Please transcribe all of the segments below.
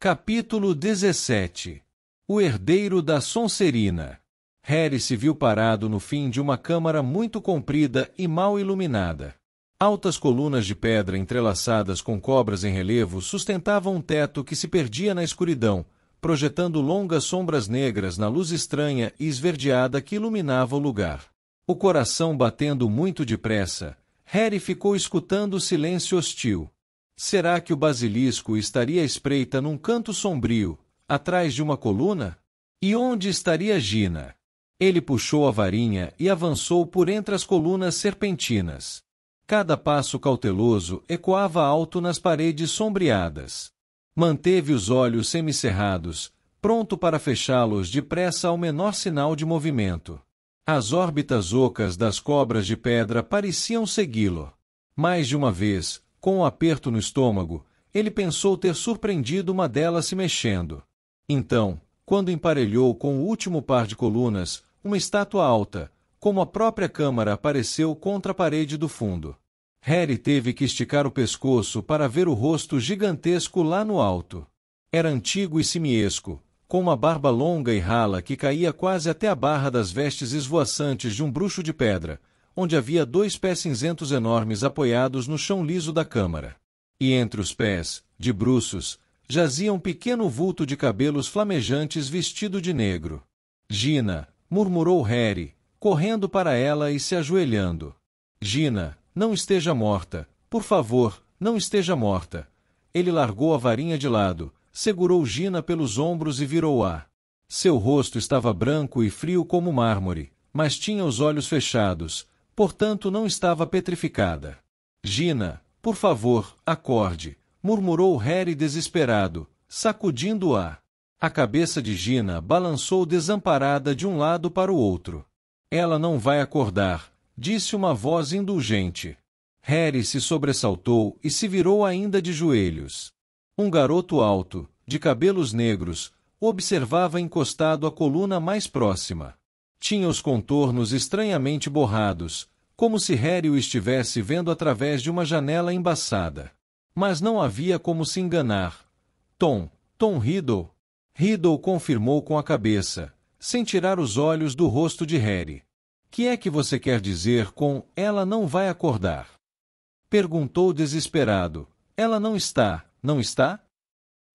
Capítulo 17. O herdeiro da Sonserina. Harry se viu parado no fim de uma câmara muito comprida e mal iluminada. Altas colunas de pedra entrelaçadas com cobras em relevo sustentavam um teto que se perdia na escuridão, projetando longas sombras negras na luz estranha e esverdeada que iluminava o lugar. O coração batendo muito depressa, Harry ficou escutando o silêncio hostil. Será que o basilisco estaria à espreita num canto sombrio, atrás de uma coluna? E onde estaria Gina? Ele puxou a varinha e avançou por entre as colunas serpentinas. Cada passo cauteloso ecoava alto nas paredes sombreadas. Manteve os olhos semicerrados, pronto para fechá-los depressa ao menor sinal de movimento. As órbitas ocas das cobras de pedra pareciam segui-lo. Mais de uma vez, com um aperto no estômago, ele pensou ter surpreendido uma delas se mexendo. Então, quando emparelhou com o último par de colunas, uma estátua alta, como a própria câmara, apareceu contra a parede do fundo. Harry teve que esticar o pescoço para ver o rosto gigantesco lá no alto. Era antigo e simiesco, com uma barba longa e rala que caía quase até a barra das vestes esvoaçantes de um bruxo de pedra, onde havia 2 pés cinzentos enormes apoiados no chão liso da câmara. E entre os pés, de bruços, jazia um pequeno vulto de cabelos flamejantes vestido de negro. Gina, murmurou Harry, correndo para ela e se ajoelhando. Gina, não esteja morta, por favor, não esteja morta. Ele largou a varinha de lado, segurou Gina pelos ombros e virou-a. Seu rosto estava branco e frio como mármore, mas tinha os olhos fechados, portanto não estava petrificada. Gina, por favor, acorde, murmurou Harry desesperado, sacudindo-a. A cabeça de Gina balançou desamparada de um lado para o outro. Ela não vai acordar, disse uma voz indulgente. Harry se sobressaltou e se virou ainda de joelhos. Um garoto alto, de cabelos negros, observava encostado à coluna mais próxima. Tinha os contornos estranhamente borrados, como se Harry o estivesse vendo através de uma janela embaçada. Mas não havia como se enganar. Tom Riddle. Riddle confirmou com a cabeça, sem tirar os olhos do rosto de Harry. Que é que você quer dizer com "ela não vai acordar"? Perguntou desesperado. Ela não está, não está?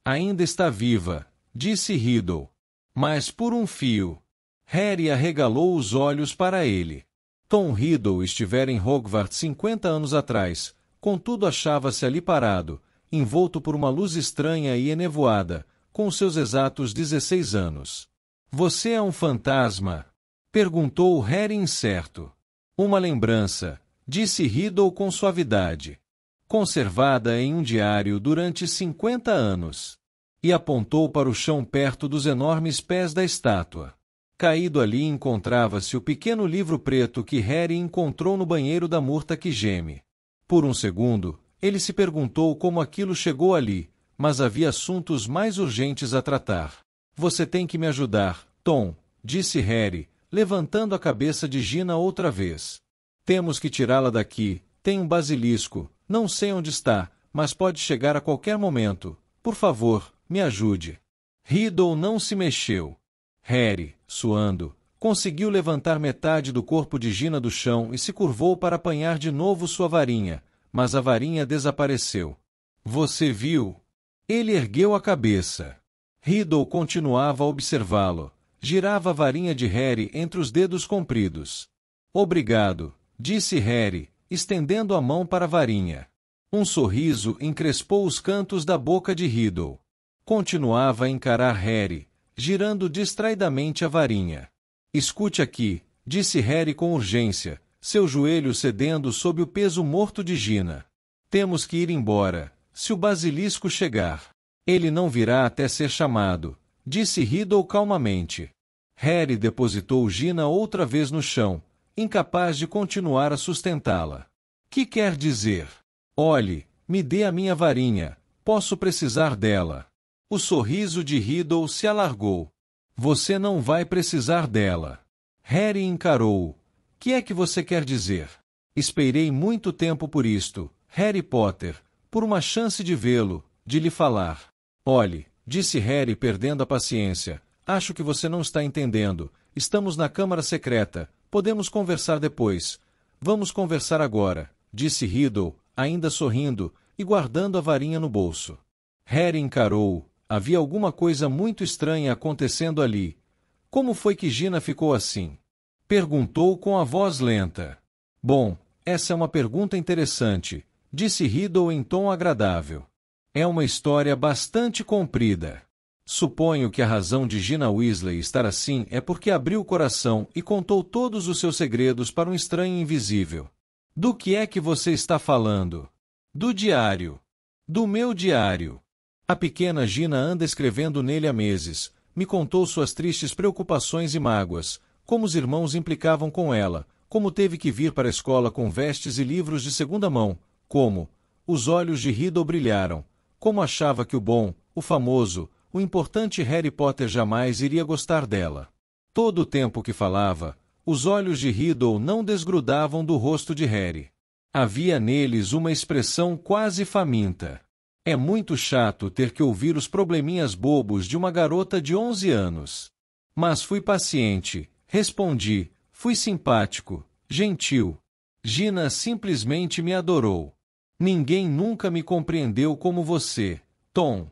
Ainda está viva, disse Riddle. Mas por um fio. Harry arregalou os olhos para ele. Tom Riddle estivera em Hogwarts 50 anos atrás, contudo achava-se ali parado, envolto por uma luz estranha e enevoada, com seus exatos 16 anos. Você é um fantasma? Perguntou Harry incerto. Uma lembrança, disse Riddle com suavidade. Conservada em um diário durante 50 anos. E apontou para o chão perto dos enormes pés da estátua. Caído ali encontrava-se o pequeno livro preto que Harry encontrou no banheiro da Murta que geme. Por um segundo, ele se perguntou como aquilo chegou ali, mas havia assuntos mais urgentes a tratar. Você tem que me ajudar, Tom, disse Harry, levantando a cabeça de Gina outra vez. Temos que tirá-la daqui, tem um basilisco, não sei onde está, mas pode chegar a qualquer momento. Por favor, me ajude. Riddle não se mexeu. Harry, suando, conseguiu levantar metade do corpo de Gina do chão e se curvou para apanhar de novo sua varinha, mas a varinha desapareceu. Você viu? Ele ergueu a cabeça. Riddle continuava a observá-lo. Girava a varinha de Harry entre os dedos compridos. Obrigado, disse Harry, estendendo a mão para a varinha. Um sorriso encrespou os cantos da boca de Riddle. Continuava a encarar Harry, girando distraidamente a varinha. Escute aqui, disse Harry com urgência, seu joelho cedendo sob o peso morto de Gina. Temos que ir embora, se o basilisco chegar. Ele não virá até ser chamado, disse Riddle calmamente. Harry depositou Gina outra vez no chão, incapaz de continuar a sustentá-la. Que quer dizer? Olhe, me dê a minha varinha, posso precisar dela. O sorriso de Riddle se alargou. Você não vai precisar dela. Harry encarou-o. Que é que você quer dizer? Esperei muito tempo por isto, Harry Potter, por uma chance de vê-lo, de lhe falar. Olhe, disse Harry perdendo a paciência. Acho que você não está entendendo. Estamos na Câmara Secreta. Podemos conversar depois. Vamos conversar agora, disse Riddle, ainda sorrindo, e guardando a varinha no bolso. Harry encarou-o. Havia alguma coisa muito estranha acontecendo ali. Como foi que Gina ficou assim? Perguntou com a voz lenta. Bom, essa é uma pergunta interessante, disse Riddle em tom agradável. É uma história bastante comprida. Suponho que a razão de Gina Weasley estar assim é porque abriu o coração e contou todos os seus segredos para um estranho invisível. Do que é que você está falando? Do diário. Do meu diário. A pequena Gina anda escrevendo nele há meses. Me contou suas tristes preocupações e mágoas, como os irmãos implicavam com ela, como teve que vir para a escola com vestes e livros de segunda mão, como... Os olhos de Riddle brilharam. Como achava que o bom, o famoso, o importante Harry Potter jamais iria gostar dela. Todo o tempo que falava, os olhos de Riddle não desgrudavam do rosto de Harry. Havia neles uma expressão quase faminta. É muito chato ter que ouvir os probleminhas bobos de uma garota de 11 anos. Mas fui paciente, respondi, fui simpático, gentil. Gina simplesmente me adorou. Ninguém nunca me compreendeu como você, Tom.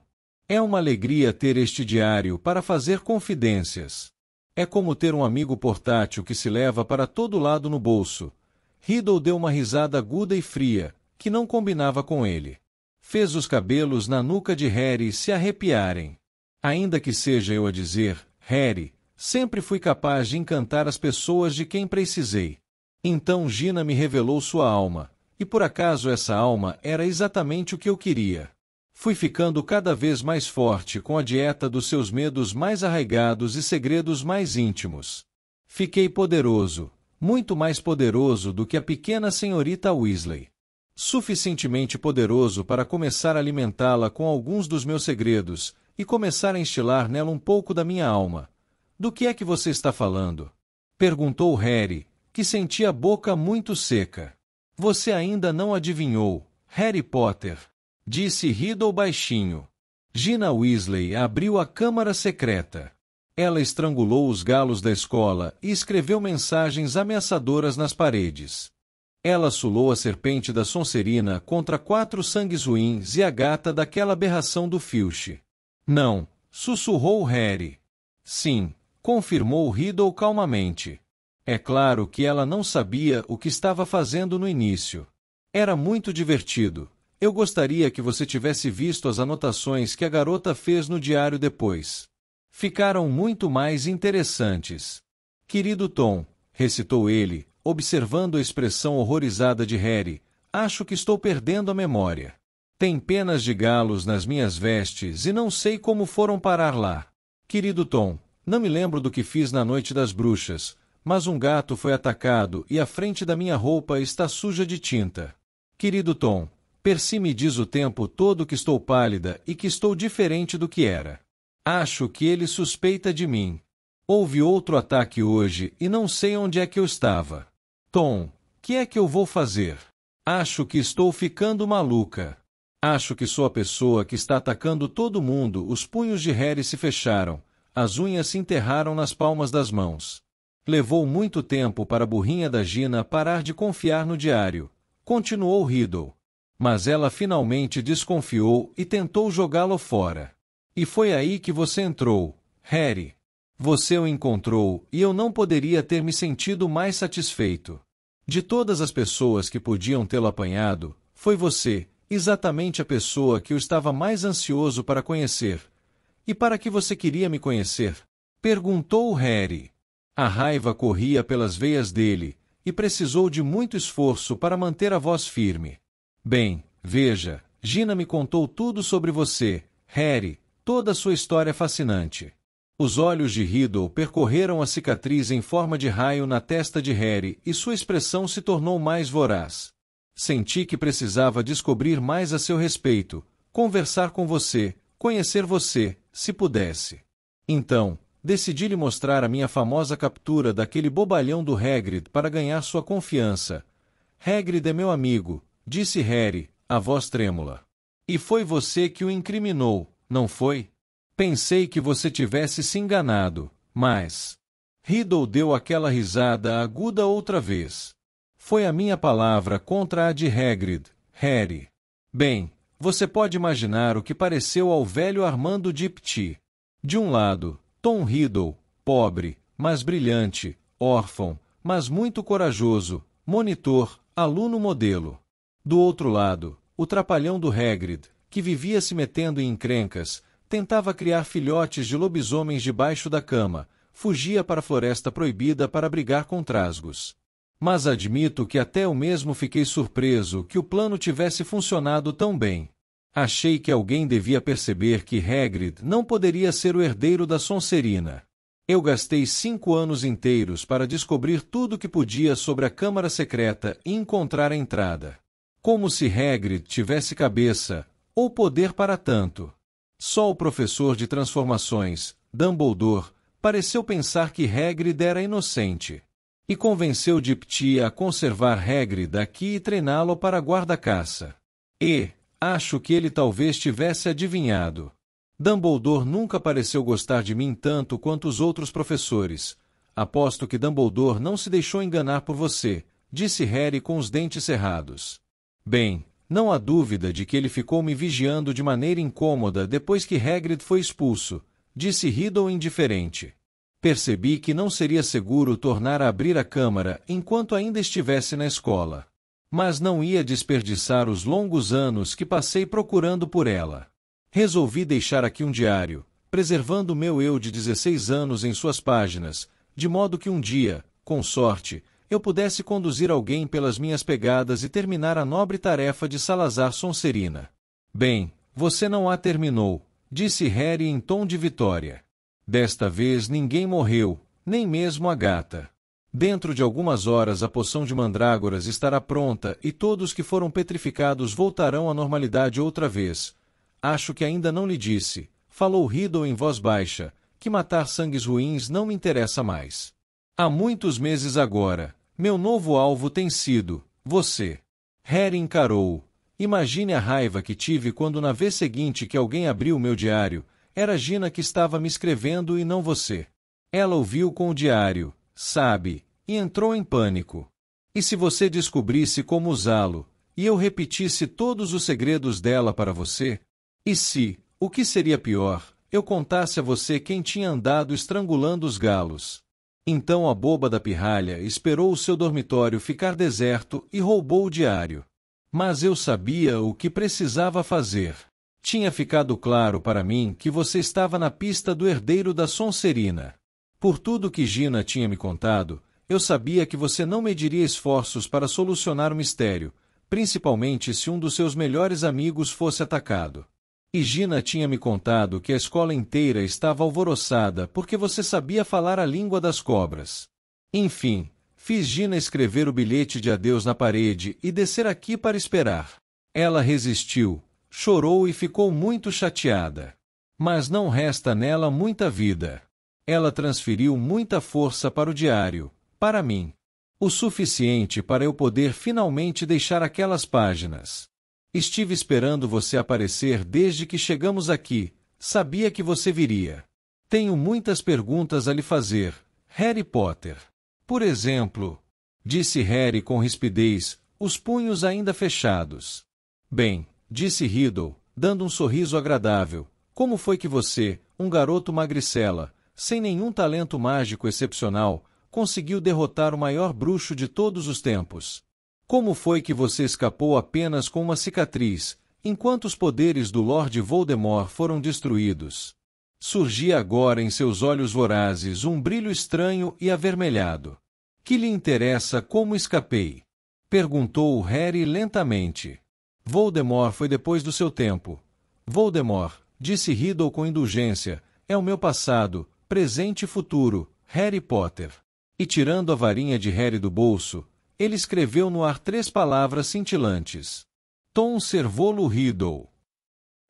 É uma alegria ter este diário para fazer confidências. É como ter um amigo portátil que se leva para todo lado no bolso. Riddle deu uma risada aguda e fria, que não combinava com ele. Fez os cabelos na nuca de Harry se arrepiarem. Ainda que seja eu a dizer, Harry, sempre fui capaz de encantar as pessoas de quem precisei. Então Gina me revelou sua alma, e por acaso essa alma era exatamente o que eu queria. Fui ficando cada vez mais forte com a dieta dos seus medos mais arraigados e segredos mais íntimos. Fiquei poderoso, muito mais poderoso do que a pequena senhorita Weasley. Suficientemente poderoso para começar a alimentá-la com alguns dos meus segredos e começar a instilar nela um pouco da minha alma. Do que é que você está falando? Perguntou Harry, que sentia a boca muito seca. Você ainda não adivinhou, Harry Potter, disse Riddle baixinho. Gina Weasley abriu a Câmara Secreta. Ela estrangulou os galos da escola e escreveu mensagens ameaçadoras nas paredes. Ela sulou a serpente da Sonserina contra 4 sangues ruins e a gata daquela aberração do Filch. Não, sussurrou Harry. Sim, confirmou Riddle calmamente. É claro que ela não sabia o que estava fazendo no início. Era muito divertido. Eu gostaria que você tivesse visto as anotações que a garota fez no diário depois. Ficaram muito mais interessantes. Querido Tom, recitou ele, observando a expressão horrorizada de Harry, acho que estou perdendo a memória. Tem penas de galos nas minhas vestes e não sei como foram parar lá. Querido Tom, não me lembro do que fiz na noite das bruxas, mas um gato foi atacado e a frente da minha roupa está suja de tinta. Querido Tom, Percy me diz o tempo todo que estou pálida e que estou diferente do que era. Acho que ele suspeita de mim. Houve outro ataque hoje e não sei onde é que eu estava. Tom, que é que eu vou fazer? Acho que estou ficando maluca. Acho que sou a pessoa que está atacando todo mundo. Os punhos de Harry se fecharam. As unhas se enterraram nas palmas das mãos. Levou muito tempo para a burrinha da Gina parar de confiar no diário. Continuou Riddle. Mas ela finalmente desconfiou e tentou jogá-lo fora. E foi aí que você entrou, Harry. Você o encontrou e eu não poderia ter me sentido mais satisfeito. De todas as pessoas que podiam tê-lo apanhado, foi você, exatamente a pessoa que eu estava mais ansioso para conhecer. E para que você queria me conhecer? Perguntou Harry. A raiva corria pelas veias dele, e precisou de muito esforço para manter a voz firme. Bem, veja, Gina me contou tudo sobre você, Harry, toda a sua história fascinante. Os olhos de Riddle percorreram a cicatriz em forma de raio na testa de Harry e sua expressão se tornou mais voraz. Senti que precisava descobrir mais a seu respeito, conversar com você, conhecer você, se pudesse. Então, decidi lhe mostrar a minha famosa captura daquele bobalhão do Hagrid para ganhar sua confiança. Hagrid é meu amigo, disse Harry, a voz trêmula. E foi você que o incriminou, não foi? Pensei que você tivesse se enganado, mas... Riddle deu aquela risada aguda outra vez. Foi a minha palavra contra a de Hagrid, Harry. Bem, você pode imaginar o que pareceu ao velho Armando Dipty. De um lado, Tom Riddle, pobre, mas brilhante, órfão, mas muito corajoso, monitor, aluno modelo. Do outro lado, o trapalhão do Hagrid, que vivia se metendo em encrencas, tentava criar filhotes de lobisomens debaixo da cama, fugia para a Floresta Proibida para brigar com trasgos. Mas admito que até eu mesmo fiquei surpreso que o plano tivesse funcionado tão bem. Achei que alguém devia perceber que Hagrid não poderia ser o herdeiro da Sonserina. Eu gastei 5 anos inteiros para descobrir tudo o que podia sobre a Câmara Secreta e encontrar a entrada. Como se Hagrid tivesse cabeça, ou poder para tanto. Só o professor de transformações, Dumbledore, pareceu pensar que Hagrid era inocente. E convenceu Dipty a conservar Hagrid aqui e treiná-lo para guarda-caça. E, acho que ele talvez tivesse adivinhado. Dumbledore nunca pareceu gostar de mim tanto quanto os outros professores. Aposto que Dumbledore não se deixou enganar por você, disse Harry com os dentes cerrados. Bem, não há dúvida de que ele ficou me vigiando de maneira incômoda depois que Hagrid foi expulso, disse Riddle indiferente. Percebi que não seria seguro tornar a abrir a câmara enquanto ainda estivesse na escola. Mas não ia desperdiçar os longos anos que passei procurando por ela. Resolvi deixar aqui um diário, preservando meu eu de 16 anos em suas páginas, de modo que um dia, com sorte, eu pudesse conduzir alguém pelas minhas pegadas e terminar a nobre tarefa de Salazar Sonserina. Bem, você não a terminou, disse Harry em tom de vitória. Desta vez ninguém morreu, nem mesmo a gata. Dentro de algumas horas a poção de mandrágoras estará pronta e todos que foram petrificados voltarão à normalidade outra vez. Acho que ainda não lhe disse, falou Riddle em voz baixa, que matar sangues ruins não me interessa mais. Há muitos meses agora, meu novo alvo tem sido você. Harry encarou-o. Imagine a raiva que tive quando na vez seguinte que alguém abriu meu diário, era Gina que estava me escrevendo e não você. Ela ouviu com o diário, sabe, e entrou em pânico. E se você descobrisse como usá-lo, e eu repetisse todos os segredos dela para você? E se, o que seria pior, eu contasse a você quem tinha andado estrangulando os galos? Então a boba da pirralha esperou o seu dormitório ficar deserto e roubou o diário. Mas eu sabia o que precisava fazer. Tinha ficado claro para mim que você estava na pista do herdeiro da Sonserina. Por tudo que Gina tinha me contado, eu sabia que você não mediria esforços para solucionar o mistério, principalmente se um dos seus melhores amigos fosse atacado. E Gina tinha me contado que a escola inteira estava alvoroçada porque você sabia falar a língua das cobras. Enfim, fiz Gina escrever o bilhete de adeus na parede e descer aqui para esperar. Ela resistiu, chorou e ficou muito chateada. Mas não resta nela muita vida. Ela transferiu muita força para o diário, para mim. O suficiente para eu poder finalmente deixar aquelas páginas. Estive esperando você aparecer desde que chegamos aqui, sabia que você viria. Tenho muitas perguntas a lhe fazer, Harry Potter. Por exemplo, disse Harry com rispidez, os punhos ainda fechados. Bem, disse Riddle, dando um sorriso agradável, como foi que você, um garoto magricela, sem nenhum talento mágico excepcional, conseguiu derrotar o maior bruxo de todos os tempos? Como foi que você escapou apenas com uma cicatriz, enquanto os poderes do Lord Voldemort foram destruídos? Surgia agora em seus olhos vorazes um brilho estranho e avermelhado. Que lhe interessa como escapei? Perguntou Harry lentamente. Voldemort foi depois do seu tempo. Voldemort, disse Riddle com indulgência, é o meu passado, presente e futuro, Harry Potter. E tirando a varinha de Harry do bolso, ele escreveu no ar 3 palavras cintilantes. Tom Servolo Riddle.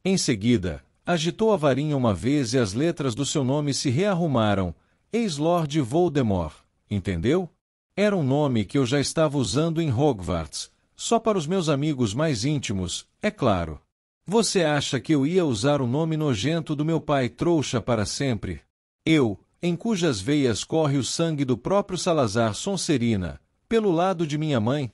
Em seguida, agitou a varinha uma vez e as letras do seu nome se rearrumaram. Ex-Lord Voldemort. Entendeu? Era um nome que eu já estava usando em Hogwarts, só para os meus amigos mais íntimos, é claro. Você acha que eu ia usar o nome nojento do meu pai trouxa para sempre? Eu, em cujas veias corre o sangue do próprio Salazar Sonserina, pelo lado de minha mãe?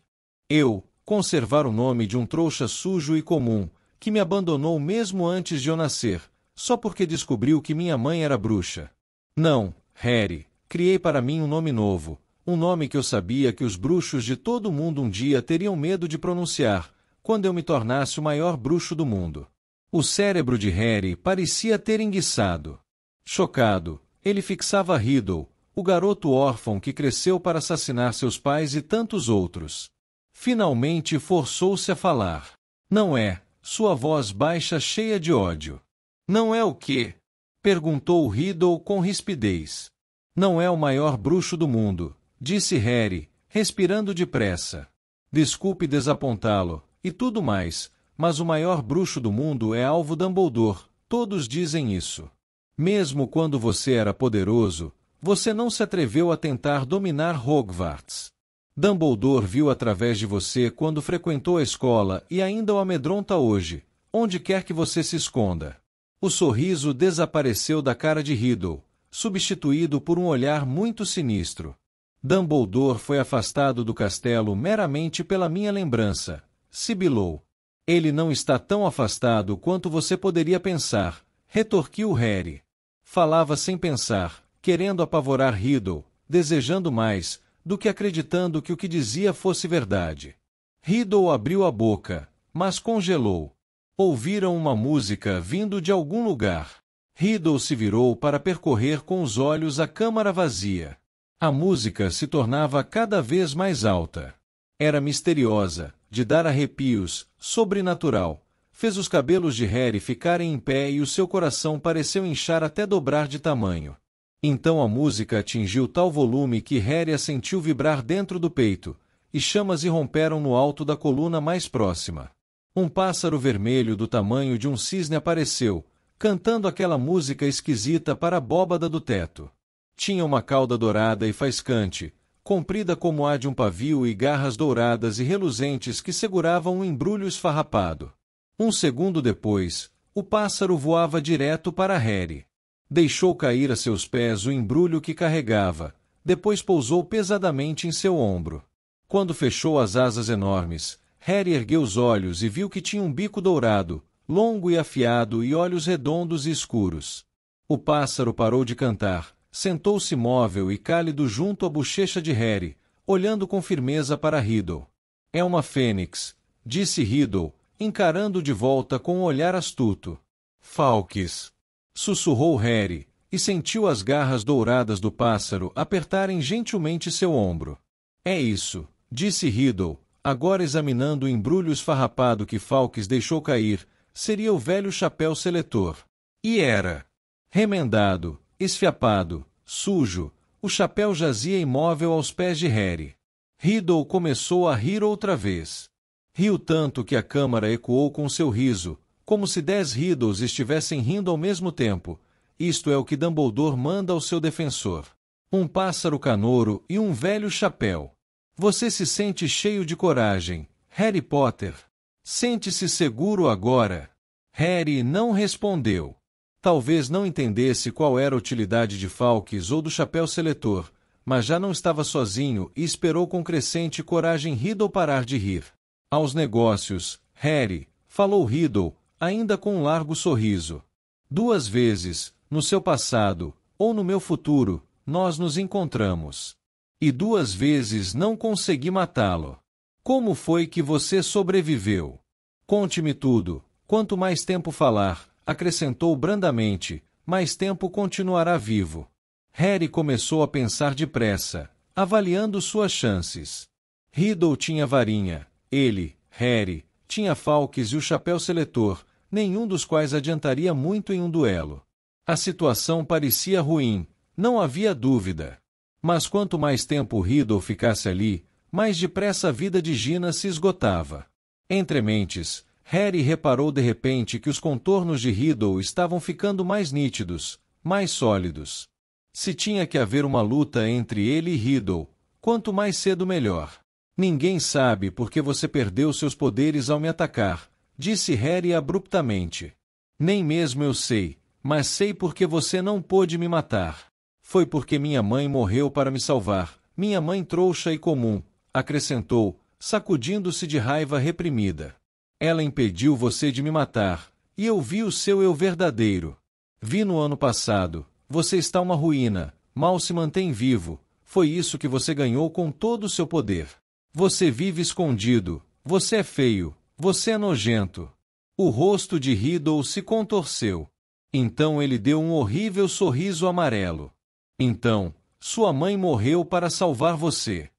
Eu, conservar o nome de um trouxa sujo e comum, que me abandonou mesmo antes de eu nascer, só porque descobriu que minha mãe era bruxa? Não, Harry, criei para mim um nome novo, um nome que eu sabia que os bruxos de todo o mundo um dia teriam medo de pronunciar, quando eu me tornasse o maior bruxo do mundo. O cérebro de Harry parecia ter enguiçado. Chocado, ele fixava Riddle, o garoto órfão que cresceu para assassinar seus pais e tantos outros. Finalmente forçou-se a falar. Não é, sua voz baixa cheia de ódio. Não é o quê? Perguntou Riddle com rispidez. Não é o maior bruxo do mundo, disse Harry, respirando depressa. Desculpe desapontá-lo, e tudo mais, mas o maior bruxo do mundo é Alvo Dumbledore, todos dizem isso. Mesmo quando você era poderoso, você não se atreveu a tentar dominar Hogwarts. Dumbledore viu através de você quando frequentou a escola e ainda o amedronta hoje, onde quer que você se esconda. O sorriso desapareceu da cara de Riddle, substituído por um olhar muito sinistro. Dumbledore foi afastado do castelo meramente pela minha lembrança, sibilou. Ele não está tão afastado quanto você poderia pensar, retorquiu Harry. Falava sem pensar, querendo apavorar Riddle, desejando mais, do que acreditando que o que dizia fosse verdade. Riddle abriu a boca, mas congelou. Ouviram uma música vindo de algum lugar. Riddle se virou para percorrer com os olhos a câmara vazia. A música se tornava cada vez mais alta. Era misteriosa, de dar arrepios, sobrenatural. Fez os cabelos de Harry ficarem em pé e o seu coração pareceu inchar até dobrar de tamanho. Então a música atingiu tal volume que Harry a sentiu vibrar dentro do peito, e chamas irromperam no alto da coluna mais próxima. Um pássaro vermelho do tamanho de um cisne apareceu, cantando aquela música esquisita para a abóbada do teto. Tinha uma cauda dourada e faiscante, comprida como a de um pavio e garras douradas e reluzentes que seguravam um embrulho esfarrapado. Um segundo depois, o pássaro voava direto para Harry. Deixou cair a seus pés o embrulho que carregava, depois pousou pesadamente em seu ombro. Quando fechou as asas enormes, Harry ergueu os olhos e viu que tinha um bico dourado, longo e afiado e olhos redondos e escuros. O pássaro parou de cantar, sentou-se móvel e cálido junto à bochecha de Harry, olhando com firmeza para Riddle. É uma fênix, disse Riddle, encarando de volta com um olhar astuto. Fawkes, sussurrou Harry, e sentiu as garras douradas do pássaro apertarem gentilmente seu ombro. É isso, disse Riddle, agora examinando o embrulho esfarrapado que Fawkes deixou cair, seria o velho chapéu seletor. E era. Remendado, esfiapado, sujo, o chapéu jazia imóvel aos pés de Harry. Riddle começou a rir outra vez. Riu tanto que a câmara ecoou com seu riso, como se 10 Riddles estivessem rindo ao mesmo tempo. Isto é o que Dumbledore manda ao seu defensor. Um pássaro canouro e um velho chapéu. Você se sente cheio de coragem, Harry Potter. Sente-se seguro agora. Harry não respondeu. Talvez não entendesse qual era a utilidade de Fawkes ou do chapéu seletor, mas já não estava sozinho e esperou com crescente coragem Riddle parar de rir. Aos negócios, Harry, falou Riddle, ainda com um largo sorriso. 2 vezes, no seu passado, ou no meu futuro, nós nos encontramos. E 2 vezes não consegui matá-lo. Como foi que você sobreviveu? Conte-me tudo. Quanto mais tempo falar, acrescentou brandamente, mais tempo continuará vivo. Harry começou a pensar depressa, avaliando suas chances. Riddle tinha varinha, ele, Harry, tinha Fawkes e o chapéu seletor, nenhum dos quais adiantaria muito em um duelo. A situação parecia ruim, não havia dúvida. Mas quanto mais tempo Riddle ficasse ali, mais depressa a vida de Gina se esgotava. Entre mentes, Harry reparou de repente que os contornos de Riddle estavam ficando mais nítidos, mais sólidos. Se tinha que haver uma luta entre ele e Riddle, quanto mais cedo melhor. Ninguém sabe por que você perdeu seus poderes ao me atacar, disse Harry abruptamente. Nem mesmo eu sei, mas sei porque você não pôde me matar. Foi porque minha mãe morreu para me salvar, minha mãe trouxa e comum, acrescentou, sacudindo-se de raiva reprimida. Ela impediu você de me matar, e eu vi o seu eu verdadeiro. Vi no ano passado, você está uma ruína, mal se mantém vivo, foi isso que você ganhou com todo o seu poder. Você vive escondido, você é feio, você é nojento. O rosto de Riddle se contorceu. Então ele deu um horrível sorriso amarelo. Então, sua mãe morreu para salvar você.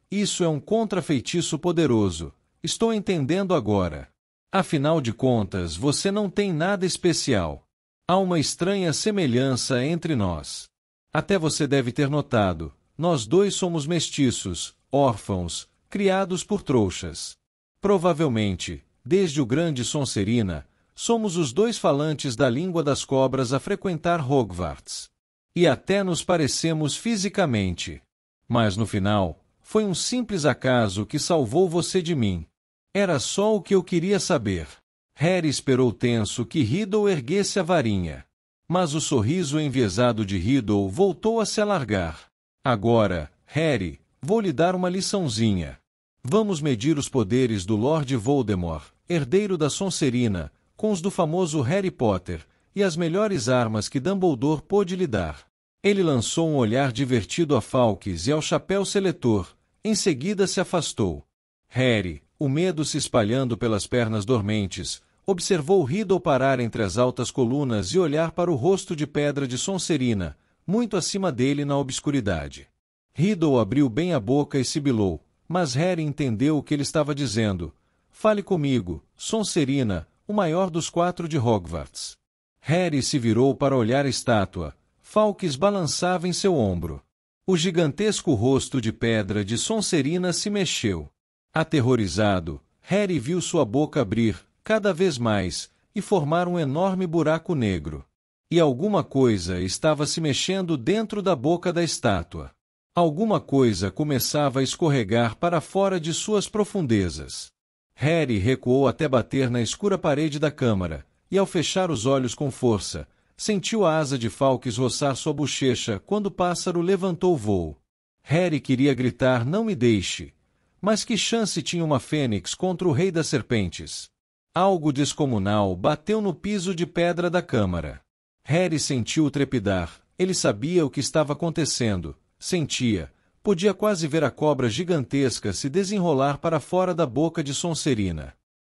Isso é um contrafeitiço poderoso. Estou entendendo agora. Afinal de contas, você não tem nada especial. Há uma estranha semelhança entre nós. Até você deve ter notado, nós dois somos mestiços, órfãos, criados por trouxas. Provavelmente, desde o grande Sonserina, somos os dois falantes da língua das cobras a frequentar Hogwarts. E até nos parecemos fisicamente. Mas no final, foi um simples acaso que salvou você de mim. Era só o que eu queria saber. Harry esperou tenso que Riddle erguesse a varinha. Mas o sorriso enviesado de Riddle voltou a se alargar. Agora, Harry, vou lhe dar uma liçãozinha. Vamos medir os poderes do Lord Voldemort, herdeiro da Sonserina, com os do famoso Harry Potter, e as melhores armas que Dumbledore pôde lhe dar. Ele lançou um olhar divertido a Fawkes e ao chapéu seletor, em seguida se afastou. Harry, o medo se espalhando pelas pernas dormentes, observou Riddle parar entre as altas colunas e olhar para o rosto de pedra de Sonserina, muito acima dele na obscuridade. Riddle abriu bem a boca e sibilou, mas Harry entendeu o que ele estava dizendo. Fale comigo, Sonserina, o maior dos 4 de Hogwarts. Harry se virou para olhar a estátua. Fawkes balançava em seu ombro. O gigantesco rosto de pedra de Sonserina se mexeu. Aterrorizado, Harry viu sua boca abrir, cada vez mais, e formar um enorme buraco negro. E alguma coisa estava se mexendo dentro da boca da estátua. Alguma coisa começava a escorregar para fora de suas profundezas. Harry recuou até bater na escura parede da câmara, e ao fechar os olhos com força, sentiu a asa de Fawkes roçar sua bochecha quando o pássaro levantou voo. Harry queria gritar "Não me deixe!", mas que chance tinha uma fênix contra o Rei das Serpentes? Algo descomunal bateu no piso de pedra da câmara. Harry sentiu-o trepidar, ele sabia o que estava acontecendo. Sentia, podia quase ver a cobra gigantesca se desenrolar para fora da boca de Sonserina.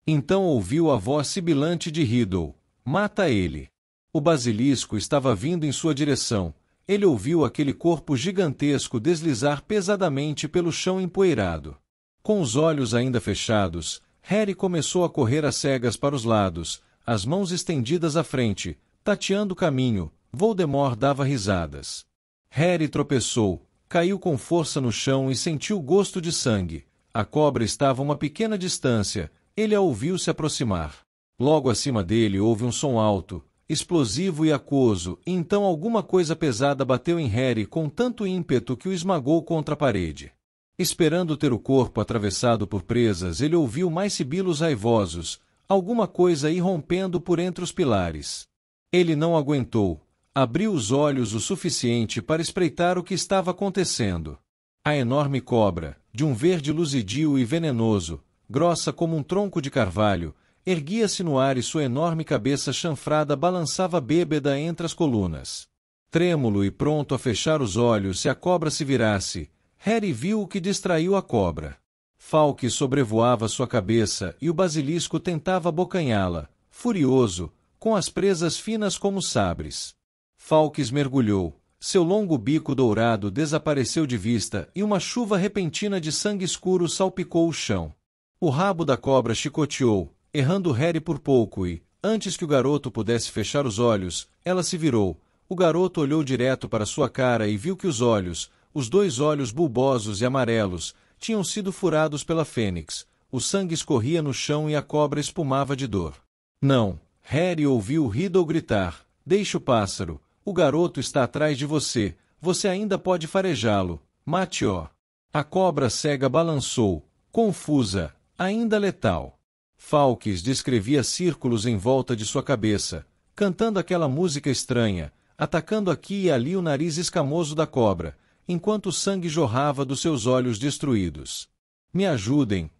Então ouviu a voz sibilante de Riddle: "Mata ele!" O basilisco estava vindo em sua direção. Ele ouviu aquele corpo gigantesco deslizar pesadamente pelo chão empoeirado. Com os olhos ainda fechados, Harry começou a correr às cegas para os lados, as mãos estendidas à frente, tateando o caminho. Voldemort dava risadas. Harry tropeçou, caiu com força no chão e sentiu o gosto de sangue. A cobra estava a uma pequena distância, ele a ouviu se aproximar. Logo acima dele houve um som alto, explosivo e aquoso, e então alguma coisa pesada bateu em Harry com tanto ímpeto que o esmagou contra a parede. Esperando ter o corpo atravessado por presas, ele ouviu mais sibilos raivosos, alguma coisa irrompendo por entre os pilares. Ele não aguentou. Abriu os olhos o suficiente para espreitar o que estava acontecendo. A enorme cobra, de um verde luzidio e venenoso, grossa como um tronco de carvalho, erguia-se no ar e sua enorme cabeça chanfrada balançava bêbeda entre as colunas. Trêmulo e pronto a fechar os olhos se a cobra se virasse, Harry viu o que distraiu a cobra. Fawkes sobrevoava sua cabeça e o basilisco tentava abocanhá-la, furioso, com as presas finas como sabres. Fawkes mergulhou, seu longo bico dourado desapareceu de vista e uma chuva repentina de sangue escuro salpicou o chão. O rabo da cobra chicoteou, errando Harry por pouco e, antes que o garoto pudesse fechar os olhos, ela se virou. O garoto olhou direto para sua cara e viu que os olhos, os 2 olhos bulbosos e amarelos, tinham sido furados pela fênix. O sangue escorria no chão e a cobra espumava de dor. Não, Harry ouviu Riddle gritar: "Deixe o pássaro. O garoto está atrás de você. Você ainda pode farejá-lo. Mate-o." A cobra cega balançou, confusa, ainda letal. Fawkes descrevia círculos em volta de sua cabeça, cantando aquela música estranha, atacando aqui e ali o nariz escamoso da cobra, enquanto o sangue jorrava dos seus olhos destruídos. Me ajudem,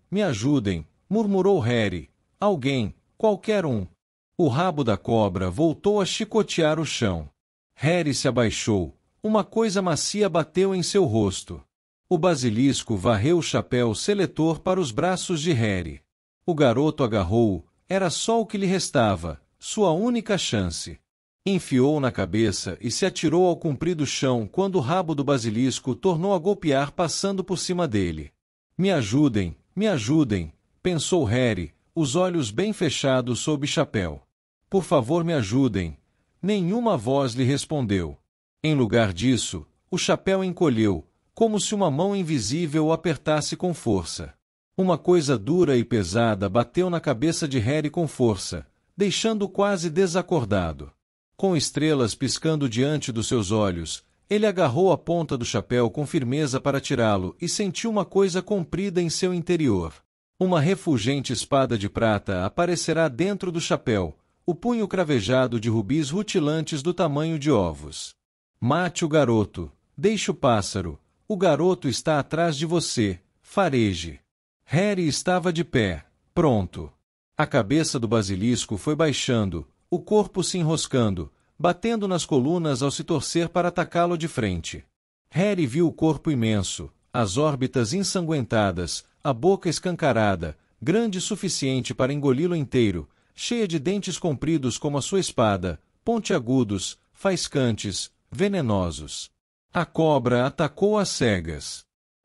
murmurou Harry. Alguém, qualquer um. O rabo da cobra voltou a chicotear o chão. Harry se abaixou. Uma coisa macia bateu em seu rosto. O basilisco varreu o chapéu seletor para os braços de Harry. O garoto agarrou-o, era só o que lhe restava, sua única chance. Enfiou na cabeça e se atirou ao comprido chão quando o rabo do basilisco tornou a golpear passando por cima dele. Me ajudem, pensou Harry, os olhos bem fechados sob o chapéu. Por favor, me ajudem. Nenhuma voz lhe respondeu. Em lugar disso, o chapéu encolheu, como se uma mão invisível o apertasse com força. Uma coisa dura e pesada bateu na cabeça de Harry com força, deixando-o quase desacordado. Com estrelas piscando diante dos seus olhos, ele agarrou a ponta do chapéu com firmeza para tirá-lo e sentiu uma coisa comprida em seu interior. Uma refulgente espada de prata aparecerá dentro do chapéu, o punho cravejado de rubis rutilantes do tamanho de ovos. Mate o garoto, deixe o pássaro, o garoto está atrás de você, fareje. Harry estava de pé, pronto. A cabeça do basilisco foi baixando, o corpo se enroscando, batendo nas colunas ao se torcer para atacá-lo de frente. Harry viu o corpo imenso, as órbitas ensanguentadas, a boca escancarada, grande o suficiente para engoli-lo inteiro, cheia de dentes compridos como a sua espada, pontiagudos, faiscantes, venenosos. A cobra atacou às cegas.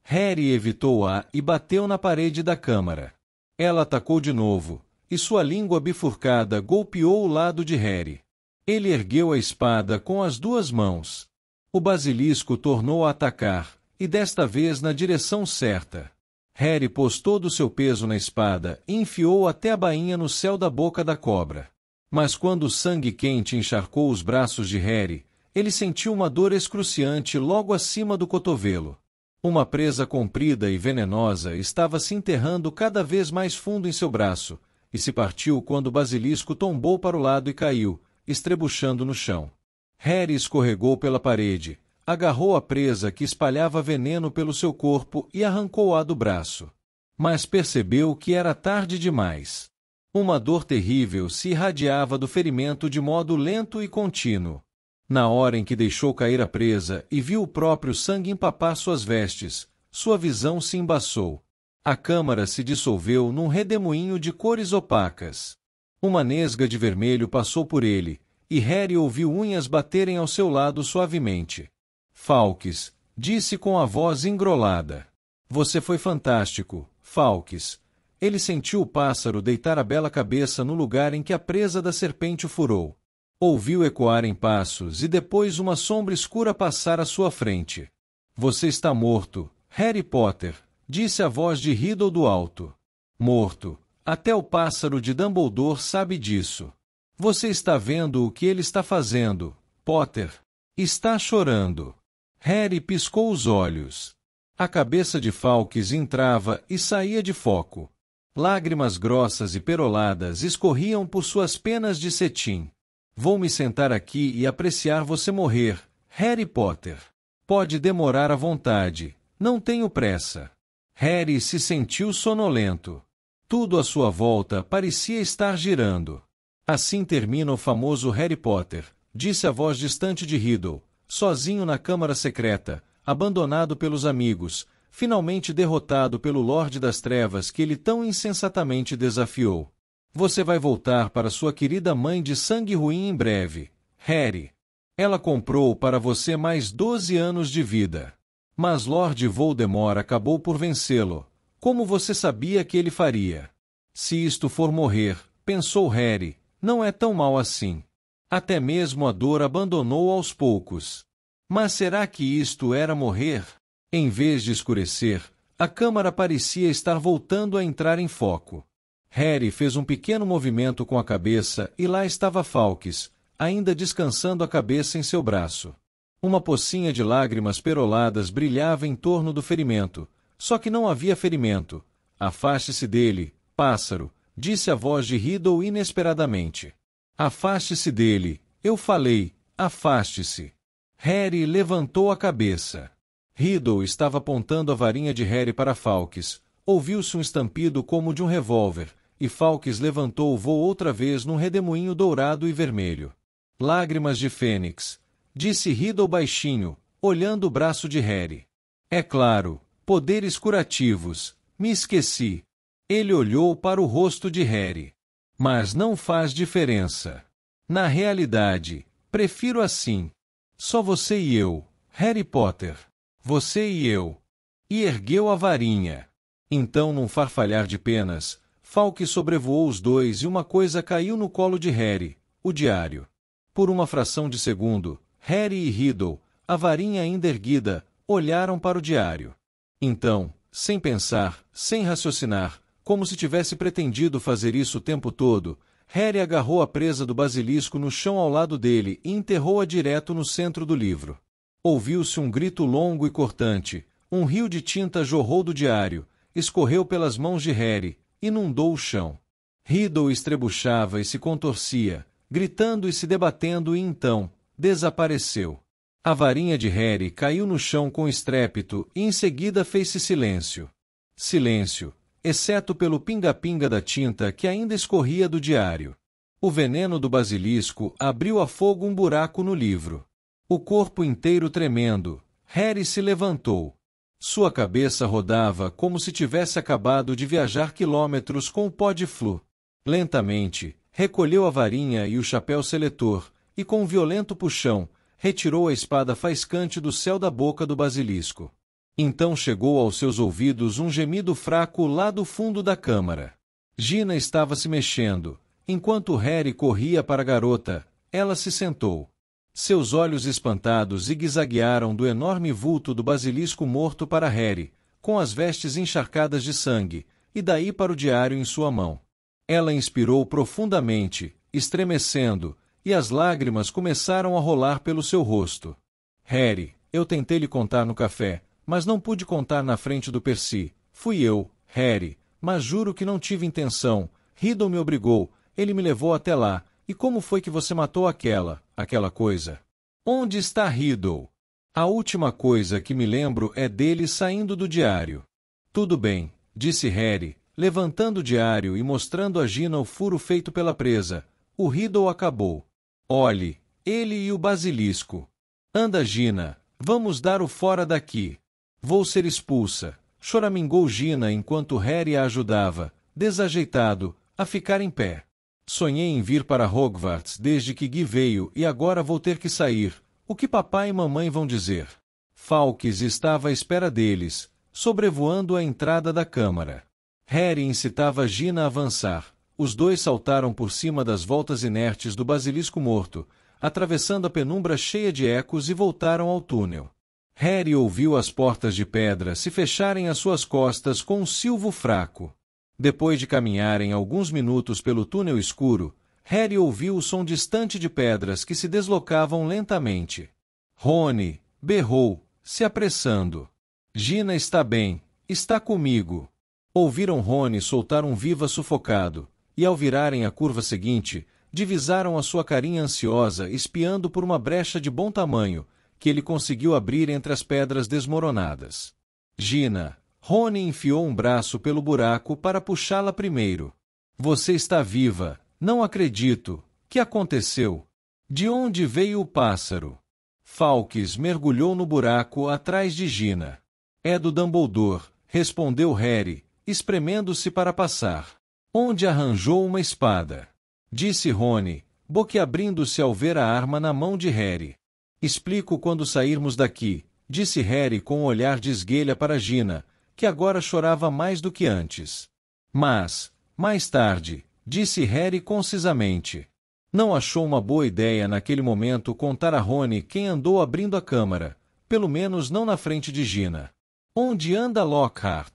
Harry evitou-a e bateu na parede da câmara. Ela atacou de novo, e sua língua bifurcada golpeou o lado de Harry. Ele ergueu a espada com as duas mãos. O basilisco tornou a atacar, e desta vez na direção certa. Harry pôs todo o seu peso na espada e enfiou até a bainha no céu da boca da cobra. Mas quando o sangue quente encharcou os braços de Harry, ele sentiu uma dor excruciante logo acima do cotovelo. Uma presa comprida e venenosa estava se enterrando cada vez mais fundo em seu braço, e se partiu quando o basilisco tombou para o lado e caiu, estrebuchando no chão. Harry escorregou pela parede, agarrou a presa que espalhava veneno pelo seu corpo e arrancou-a do braço. Mas percebeu que era tarde demais. Uma dor terrível se irradiava do ferimento de modo lento e contínuo. Na hora em que deixou cair a presa e viu o próprio sangue empapar suas vestes, sua visão se embaçou. A câmara se dissolveu num redemoinho de cores opacas. Uma nesga de vermelho passou por ele, e Harry ouviu unhas baterem ao seu lado suavemente. Fawkes, disse com a voz engrolada. Você foi fantástico, Fawkes. Ele sentiu o pássaro deitar a bela cabeça no lugar em que a presa da serpente o furou. Ouviu ecoarem passos e depois uma sombra escura passar à sua frente. Você está morto, Harry Potter, disse a voz de Riddle do alto. Morto. Até o pássaro de Dumbledore sabe disso. Você está vendo o que ele está fazendo, Potter? Está chorando. Harry piscou os olhos. A cabeça de Fawkes entrava e saía de foco. Lágrimas grossas e peroladas escorriam por suas penas de cetim. Vou me sentar aqui e apreciar você morrer, Harry Potter. Pode demorar à vontade, não tenho pressa. Harry se sentiu sonolento. Tudo à sua volta parecia estar girando. Assim termina o famoso Harry Potter, disse a voz distante de Riddle, sozinho na câmara secreta, abandonado pelos amigos, finalmente derrotado pelo Lorde das Trevas que ele tão insensatamente desafiou. Você vai voltar para sua querida mãe de sangue ruim em breve, Harry. Ela comprou para você mais 12 anos de vida. Mas Lord Voldemort acabou por vencê-lo, como você sabia que ele faria. Se isto for morrer, pensou Harry, não é tão mal assim. Até mesmo a dor abandonou aos poucos. Mas será que isto era morrer? Em vez de escurecer, a câmara parecia estar voltando a entrar em foco. Harry fez um pequeno movimento com a cabeça e lá estava Fawkes, ainda descansando a cabeça em seu braço. Uma pocinha de lágrimas peroladas brilhava em torno do ferimento, só que não havia ferimento. Afaste-se dele, pássaro, disse a voz de Riddle inesperadamente. Afaste-se dele, eu falei, afaste-se. Harry levantou a cabeça. Riddle estava apontando a varinha de Harry para Fawkes. Ouviu-se um estampido como de um revólver, e Fawkes levantou o voo outra vez num redemoinho dourado e vermelho. Lágrimas de fênix, disse Riddle baixinho, olhando o braço de Harry. É claro, poderes curativos, me esqueci. Ele olhou para o rosto de Harry. Mas não faz diferença. Na realidade, prefiro assim. Só você e eu, Harry Potter. Você e eu. E ergueu a varinha. Então, num farfalhar de penas, Fawkes sobrevoou os dois e uma coisa caiu no colo de Harry, o diário. Por uma fração de segundo, Harry e Riddle, a varinha ainda erguida, olharam para o diário. Então, sem pensar, sem raciocinar, como se tivesse pretendido fazer isso o tempo todo, Harry agarrou a presa do basilisco no chão ao lado dele e enterrou-a direto no centro do livro. Ouviu-se um grito longo e cortante, um rio de tinta jorrou do diário, escorreu pelas mãos de Harry, inundou o chão. Riddle estrebuchava e se contorcia, gritando e se debatendo e então, desapareceu. A varinha de Harry caiu no chão com estrépito e em seguida fez-se silêncio. Silêncio, exceto pelo pinga-pinga da tinta que ainda escorria do diário. O veneno do basilisco abriu a fogo um buraco no livro. O corpo inteiro tremendo, Harry se levantou. Sua cabeça rodava como se tivesse acabado de viajar quilômetros com o pó de flu. Lentamente, recolheu a varinha e o chapéu seletor, e com um violento puxão, retirou a espada faiscante do céu da boca do basilisco. Então chegou aos seus ouvidos um gemido fraco lá do fundo da câmara. Gina estava se mexendo. Enquanto Harry corria para a garota, ela se sentou. Seus olhos espantados zigue-zaguearam do enorme vulto do basilisco morto para Harry, com as vestes encharcadas de sangue, e daí para o diário em sua mão. Ela inspirou profundamente, estremecendo, e as lágrimas começaram a rolar pelo seu rosto. Harry, eu tentei lhe contar no café, mas não pude contar na frente do Percy. Fui eu, Harry, mas juro que não tive intenção. Riddle me obrigou, ele me levou até lá. E como foi que você matou aquela coisa? Onde está Riddle? A última coisa que me lembro é dele saindo do diário. Tudo bem, disse Harry, levantando o diário e mostrando a Gina o furo feito pela presa. O Riddle acabou. Olhe, ele e o basilisco. Anda, Gina, vamos dar o fora daqui. Vou ser expulsa, choramingou Gina enquanto Harry a ajudava, desajeitado, a ficar em pé. Sonhei em vir para Hogwarts desde que Guy veio e agora vou ter que sair. O que papai e mamãe vão dizer? Fawkes estava à espera deles, sobrevoando a entrada da câmara. Harry incitava Gina a avançar. Os dois saltaram por cima das voltas inertes do basilisco morto, atravessando a penumbra cheia de ecos e voltaram ao túnel. Harry ouviu as portas de pedra se fecharem às suas costas com um silvo fraco. Depois de caminharem alguns minutos pelo túnel escuro, Harry ouviu o som distante de pedras que se deslocavam lentamente. Rony, berrou, se apressando. Gina está bem, está comigo. Ouviram Rony soltar um viva sufocado, e ao virarem a curva seguinte, divisaram a sua carinha ansiosa espiando por uma brecha de bom tamanho, que ele conseguiu abrir entre as pedras desmoronadas. Gina, Rony enfiou um braço pelo buraco para puxá-la primeiro. Você está viva, não acredito. Que aconteceu? De onde veio o pássaro? Fawkes mergulhou no buraco atrás de Gina. É do Dumbledore, respondeu Harry, espremendo-se para passar. Onde arranjou uma espada? Disse Rony, boquiabrindo-se ao ver a arma na mão de Harry. Explico quando sairmos daqui, disse Harry com um olhar de esguelha para Gina, que agora chorava mais do que antes. Mas, mais tarde, disse Harry concisamente. Não achou uma boa ideia naquele momento contar a Rony quem andou abrindo a câmara, pelo menos não na frente de Gina. Onde anda Lockhart?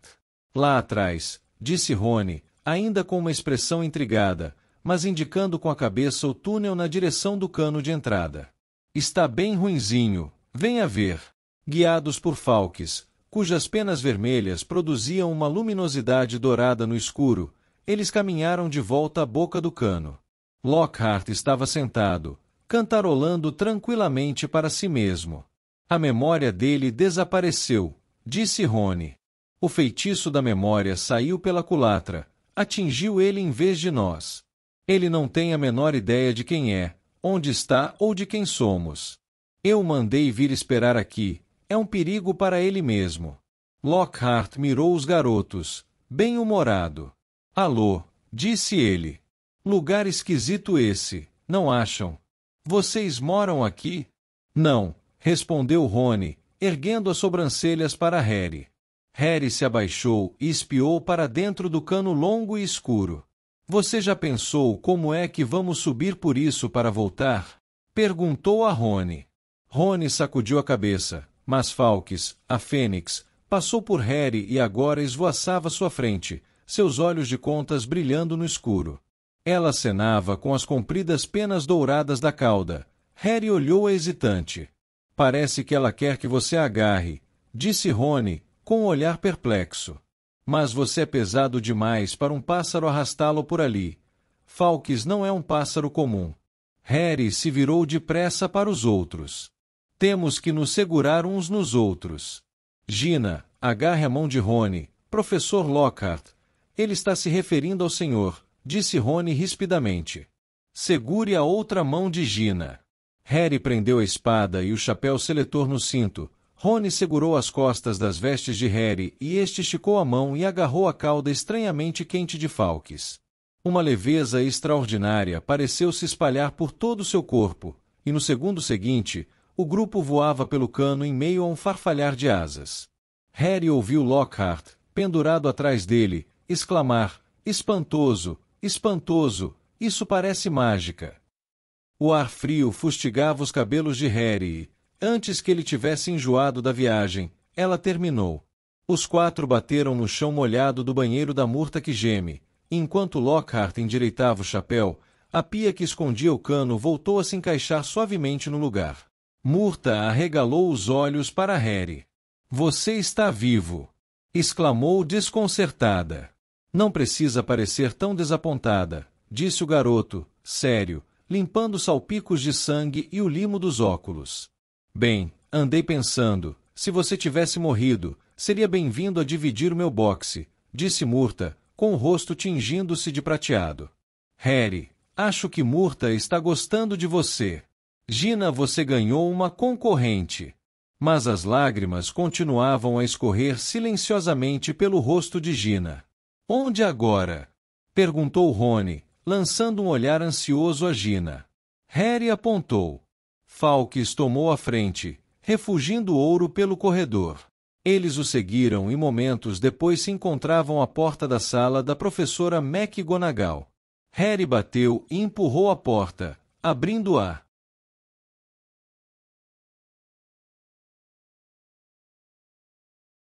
Lá atrás, disse Rony, ainda com uma expressão intrigada, mas indicando com a cabeça o túnel na direção do cano de entrada. Está bem ruinzinho, venha ver. Guiados por Fawkes, cujas penas vermelhas produziam uma luminosidade dourada no escuro, eles caminharam de volta à boca do cano. Lockhart estava sentado, cantarolando tranquilamente para si mesmo. A memória dele desapareceu, disse Rony. O feitiço da memória saiu pela culatra, atingiu ele em vez de nós. Ele não tem a menor ideia de quem é, onde está ou de quem somos. Eu mandei vir esperar aqui, é um perigo para ele mesmo. Lockhart mirou os garotos, bem-humorado. Alô, disse ele. Lugar esquisito esse, não acham? Vocês moram aqui? Não, respondeu Rony, erguendo as sobrancelhas para Harry. Harry se abaixou e espiou para dentro do cano longo e escuro. Você já pensou como é que vamos subir por isso para voltar? Perguntou a Rony. Rony sacudiu a cabeça, mas Fawkes, a fênix, passou por Harry e agora esvoaçava sua frente, seus olhos de contas brilhando no escuro. Ela acenava com as compridas penas douradas da cauda. Harry olhou-a hesitante. Parece que ela quer que você a agarre, disse Rony, com um olhar perplexo. Mas você é pesado demais para um pássaro arrastá-lo por ali. Fawkes não é um pássaro comum. Harry se virou depressa para os outros. Temos que nos segurar uns nos outros. Gina, agarre a mão de Rony, professor Lockhart. Ele está se referindo ao senhor, disse Rony rispidamente. Segure a outra mão de Gina. Harry prendeu a espada e o chapéu seletor no cinto. Rony segurou as costas das vestes de Harry e este esticou a mão e agarrou a cauda estranhamente quente de Fawkes. Uma leveza extraordinária pareceu se espalhar por todo o seu corpo, e no segundo seguinte, o grupo voava pelo cano em meio a um farfalhar de asas. Harry ouviu Lockhart, pendurado atrás dele, exclamar, espantoso, espantoso, isso parece mágica. O ar frio fustigava os cabelos de Harry e, antes que ele tivesse enjoado da viagem, ela terminou. Os quatro bateram no chão molhado do banheiro da Murta que geme, e enquanto Lockhart endireitava o chapéu, a pia que escondia o cano voltou a se encaixar suavemente no lugar. Murta arregalou os olhos para Harry. Você está vivo! Exclamou desconcertada. Não precisa parecer tão desapontada, disse o garoto, sério, limpando salpicos de sangue e o limo dos óculos. Bem, andei pensando, se você tivesse morrido, seria bem-vindo a dividir o meu boxe, disse Murta, com o rosto tingindo-se de prateado. Harry, acho que Murta está gostando de você. Gina, você ganhou uma concorrente. Mas as lágrimas continuavam a escorrer silenciosamente pelo rosto de Gina. Onde agora? Perguntou Rony, lançando um olhar ansioso a Gina. Harry apontou. Fawkes tomou a frente, refugindo ouro pelo corredor. Eles o seguiram e momentos depois se encontravam à porta da sala da professora McGonagall. Harry bateu e empurrou a porta, abrindo-a.